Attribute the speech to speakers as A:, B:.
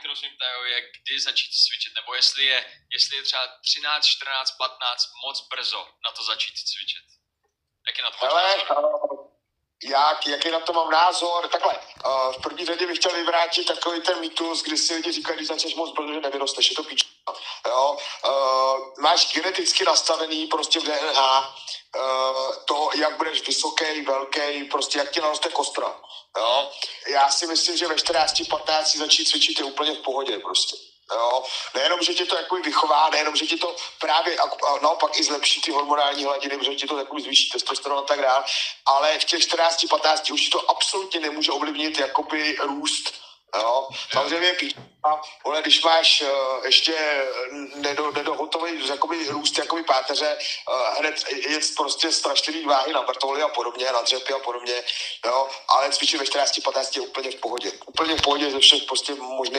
A: rozumím, je kdy začít cvičit, nebo jestli je třeba 13, 14, 15 moc brzo na to začít cvičit. Jaký na to máš názor?
B: Jaký na to mám názor? Takhle, v první řadě bych chtěl vyvrátit takový ten mýtus, kdy si lidi říkají, když začneš moc brzo, že nevyrosteš, je to píč. Jo? Máš geneticky nastavený prostě v DNA to, jak budeš vysoký, velký, prostě jak ti naroste kostra. Jo? Já si myslím, že ve 14-15 začít cvičit je úplně v pohodě prostě. Jo? Nejenom, že tě to jakoby vychová, nejenom, že ti to právě a naopak i zlepší ty hormonální hladiny, že ti to jakoby zvýší testosteron a tak dále, ale v těch 14-15 už ti to absolutně nemůže ovlivnit jakoby růst. Jo? Samozřejmě ale když máš ještě nedohotový jakoby růst jakoby páteře, hned je prostě strašlivý váhy na vrtoly a podobně, na dřepy a podobně, jo? Ale cvičit ve 14-15 je úplně v pohodě. Úplně v pohodě ze všech prostě možných